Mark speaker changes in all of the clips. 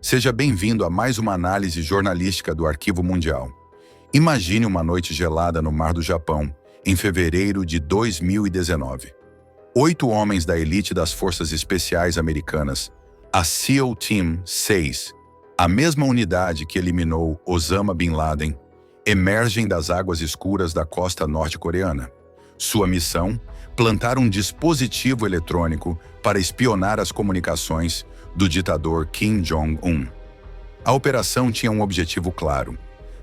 Speaker 1: Seja bem-vindo a mais uma análise jornalística do Arquivo Mundial. Imagine uma noite gelada no mar do Japão, em fevereiro de 2019. 8 homens da elite das Forças Especiais Americanas, a SEAL Team 6, a mesma unidade que eliminou Osama Bin Laden, emergem das águas escuras da costa norte-coreana. Sua missão? Plantar um dispositivo eletrônico para espionar as comunicações do ditador Kim Jong-un. A operação tinha um objetivo claro: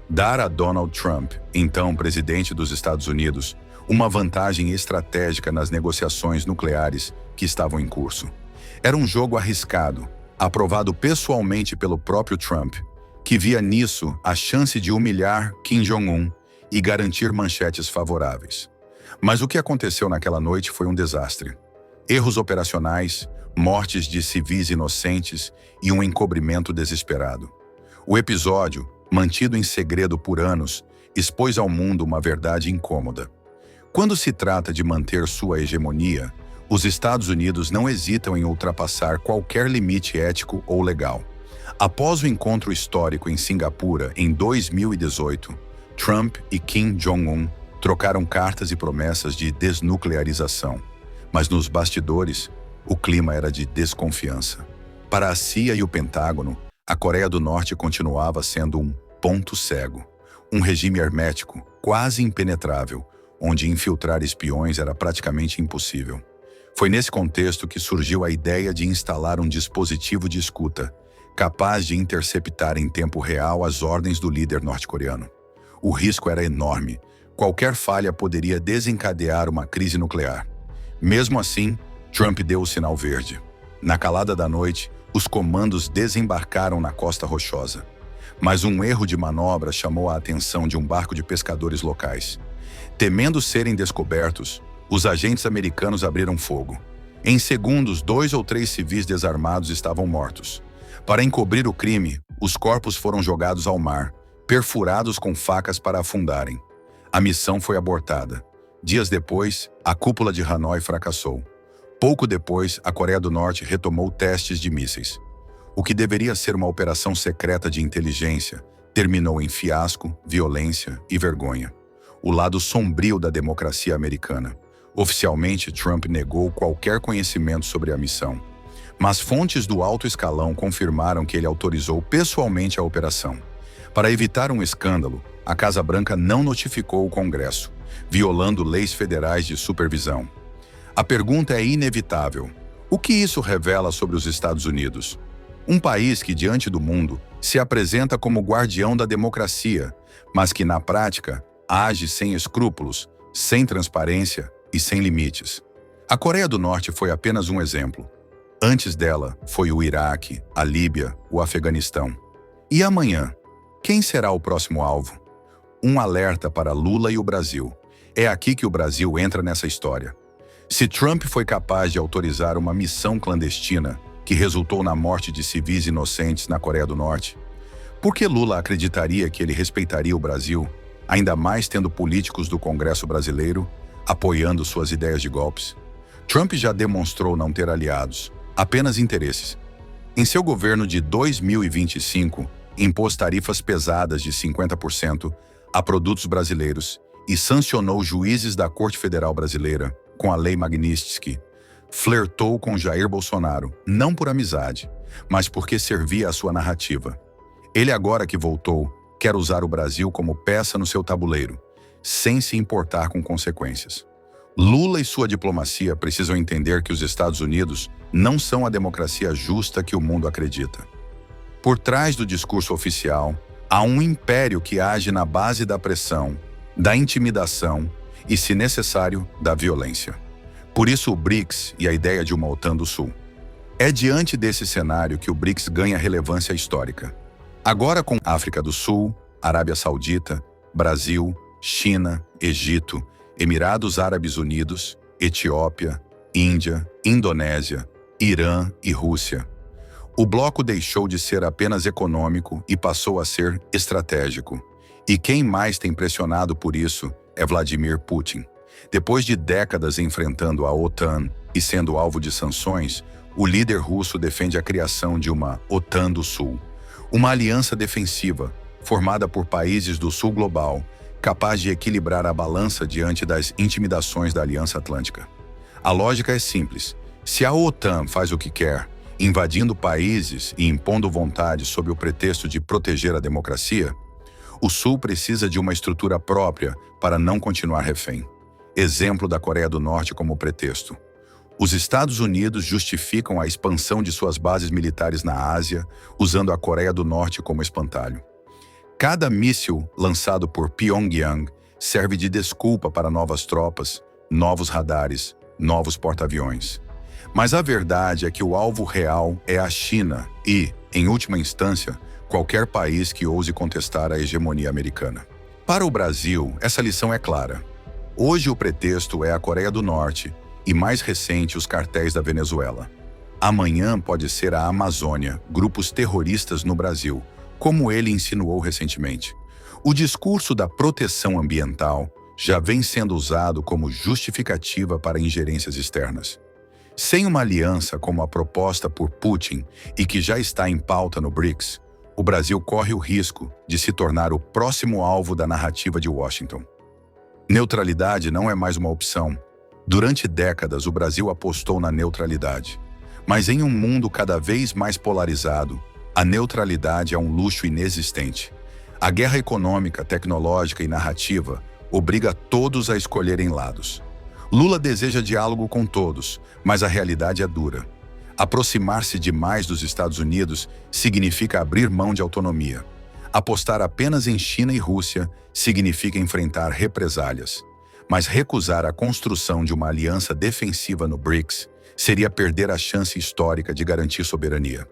Speaker 1: dar a Donald Trump, então presidente dos Estados Unidos, uma vantagem estratégica nas negociações nucleares que estavam em curso. Era um jogo arriscado, aprovado pessoalmente pelo próprio Trump, que via nisso a chance de humilhar Kim Jong-un e garantir manchetes favoráveis. Mas o que aconteceu naquela noite foi um desastre. Erros operacionais, mortes de civis inocentes e um encobrimento desesperado. O episódio, mantido em segredo por anos, expôs ao mundo uma verdade incômoda. Quando se trata de manter sua hegemonia, os Estados Unidos não hesitam em ultrapassar qualquer limite ético ou legal. Após o encontro histórico em Singapura em 2018, Trump e Kim Jong-un trocaram cartas e promessas de desnuclearização. Mas nos bastidores, o clima era de desconfiança. Para a CIA e o Pentágono, a Coreia do Norte continuava sendo um ponto cego, um regime hermético, quase impenetrável, onde infiltrar espiões era praticamente impossível. Foi nesse contexto que surgiu a ideia de instalar um dispositivo de escuta, capaz de interceptar em tempo real as ordens do líder norte-coreano. O risco era enorme. Qualquer falha poderia desencadear uma crise nuclear. Mesmo assim, Trump deu o sinal verde. Na calada da noite, os comandos desembarcaram na Costa Rochosa. Mas um erro de manobra chamou a atenção de um barco de pescadores locais. Temendo serem descobertos, os agentes americanos abriram fogo. Em segundos, 2 ou 3 civis desarmados estavam mortos. Para encobrir o crime, os corpos foram jogados ao mar, perfurados com facas para afundarem. A missão foi abortada. Dias depois, a cúpula de Hanoi fracassou. Pouco depois, a Coreia do Norte retomou testes de mísseis. O que deveria ser uma operação secreta de inteligência terminou em fiasco, violência e vergonha. O lado sombrio da democracia americana. Oficialmente, Trump negou qualquer conhecimento sobre a missão. Mas fontes do alto escalão confirmaram que ele autorizou pessoalmente a operação. Para evitar um escândalo, a Casa Branca não notificou o Congresso, violando leis federais de supervisão. A pergunta é inevitável: o que isso revela sobre os Estados Unidos? Um país que, diante do mundo, se apresenta como guardião da democracia, mas que, na prática, age sem escrúpulos, sem transparência e sem limites. A Coreia do Norte foi apenas um exemplo. Antes dela, foi o Iraque, a Líbia, o Afeganistão. E amanhã? Quem será o próximo alvo? Um alerta para Lula e o Brasil. É aqui que o Brasil entra nessa história. Se Trump foi capaz de autorizar uma missão clandestina que resultou na morte de civis inocentes na Coreia do Norte, por que Lula acreditaria que ele respeitaria o Brasil, ainda mais tendo políticos do Congresso brasileiro apoiando suas ideias de golpes? Trump já demonstrou não ter aliados, apenas interesses. Em seu governo de 2025, impôs tarifas pesadas de 50% a produtos brasileiros e sancionou juízes da Corte Federal Brasileira com a Lei Magnitsky. Flertou com Jair Bolsonaro, não por amizade, mas porque servia à sua narrativa. Ele, agora que voltou, quer usar o Brasil como peça no seu tabuleiro, sem se importar com consequências. Lula e sua diplomacia precisam entender que os Estados Unidos não são a democracia justa que o mundo acredita. Por trás do discurso oficial, há um império que age na base da pressão, da intimidação e, se necessário, da violência. Por isso o BRICS e a ideia de uma OTAN do Sul. É diante desse cenário que o BRICS ganha relevância histórica. Agora com África do Sul, Arábia Saudita, Brasil, China, Egito, Emirados Árabes Unidos, Etiópia, Índia, Indonésia, Irã e Rússia. O bloco deixou de ser apenas econômico e passou a ser estratégico. E quem mais tem pressionado por isso é Vladimir Putin. Depois de décadas enfrentando a OTAN e sendo alvo de sanções, o líder russo defende a criação de uma OTAN do Sul, Uma aliança defensiva, formada por países do sul global, capaz de equilibrar a balança diante das intimidações da Aliança Atlântica. A lógica é simples. Se a OTAN faz o que quer, invadindo países e impondo vontade sob o pretexto de proteger a democracia, o Sul precisa de uma estrutura própria para não continuar refém. Exemplo da Coreia do Norte como pretexto. Os Estados Unidos justificam a expansão de suas bases militares na Ásia, usando a Coreia do Norte como espantalho. Cada míssil lançado por Pyongyang serve de desculpa para novas tropas, novos radares, novos porta-aviões. Mas a verdade é que o alvo real é a China e, em última instância, qualquer país que ouse contestar a hegemonia americana. Para o Brasil, essa lição é clara. Hoje o pretexto é a Coreia do Norte e, mais recente, os cartéis da Venezuela. Amanhã pode ser a Amazônia, grupos terroristas no Brasil, como ele insinuou recentemente. O discurso da proteção ambiental já vem sendo usado como justificativa para ingerências externas. Sem uma aliança como a proposta por Putin e que já está em pauta no BRICS, o Brasil corre o risco de se tornar o próximo alvo da narrativa de Washington. Neutralidade não é mais uma opção. Durante décadas, o Brasil apostou na neutralidade. Mas em um mundo cada vez mais polarizado, a neutralidade é um luxo inexistente. A guerra econômica, tecnológica e narrativa obriga todos a escolherem lados. Lula deseja diálogo com todos, mas a realidade é dura. Aproximar-se demais dos Estados Unidos significa abrir mão de autonomia. Apostar apenas em China e Rússia significa enfrentar represálias. Mas recusar a construção de uma aliança defensiva no BRICS seria perder a chance histórica de garantir soberania.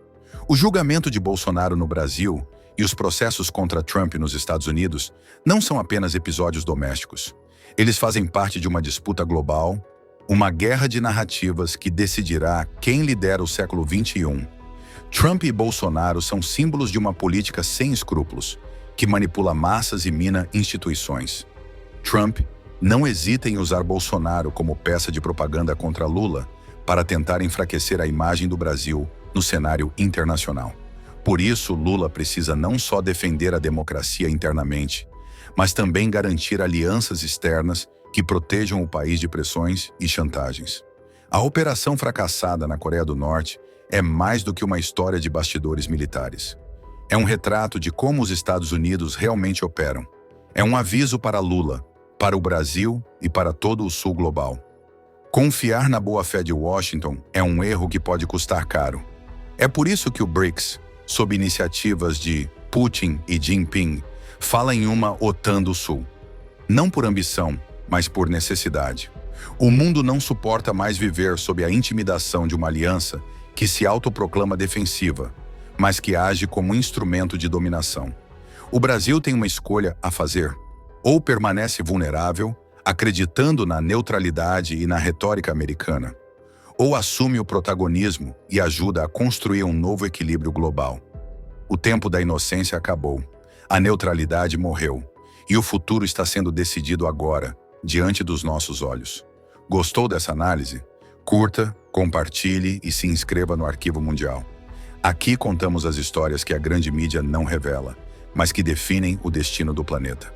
Speaker 1: O julgamento de Bolsonaro no Brasil e os processos contra Trump nos Estados Unidos não são apenas episódios domésticos. Eles fazem parte de uma disputa global, uma guerra de narrativas que decidirá quem lidera o século XXI. Trump e Bolsonaro são símbolos de uma política sem escrúpulos, que manipula massas e mina instituições. Trump não hesita em usar Bolsonaro como peça de propaganda contra Lula para tentar enfraquecer a imagem do Brasil no cenário internacional. Por isso, Lula precisa não só defender a democracia internamente, mas também garantir alianças externas que protejam o país de pressões e chantagens. A operação fracassada na Coreia do Norte é mais do que uma história de bastidores militares. É um retrato de como os Estados Unidos realmente operam. É um aviso para Lula, para o Brasil e para todo o Sul global. Confiar na boa-fé de Washington é um erro que pode custar caro. É por isso que o BRICS, sob iniciativas de Putin e Jinping, fala em uma OTAN do Sul. Não por ambição, mas por necessidade. O mundo não suporta mais viver sob a intimidação de uma aliança que se autoproclama defensiva, mas que age como instrumento de dominação. O Brasil tem uma escolha a fazer. Ou permanece vulnerável, acreditando na neutralidade e na retórica americana, ou assume o protagonismo e ajuda a construir um novo equilíbrio global. O tempo da inocência acabou, a neutralidade morreu, e o futuro está sendo decidido agora, diante dos nossos olhos. Gostou dessa análise? Curta, compartilhe e se inscreva no Arquivo Mundial. Aqui contamos as histórias que a grande mídia não revela, mas que definem o destino do planeta.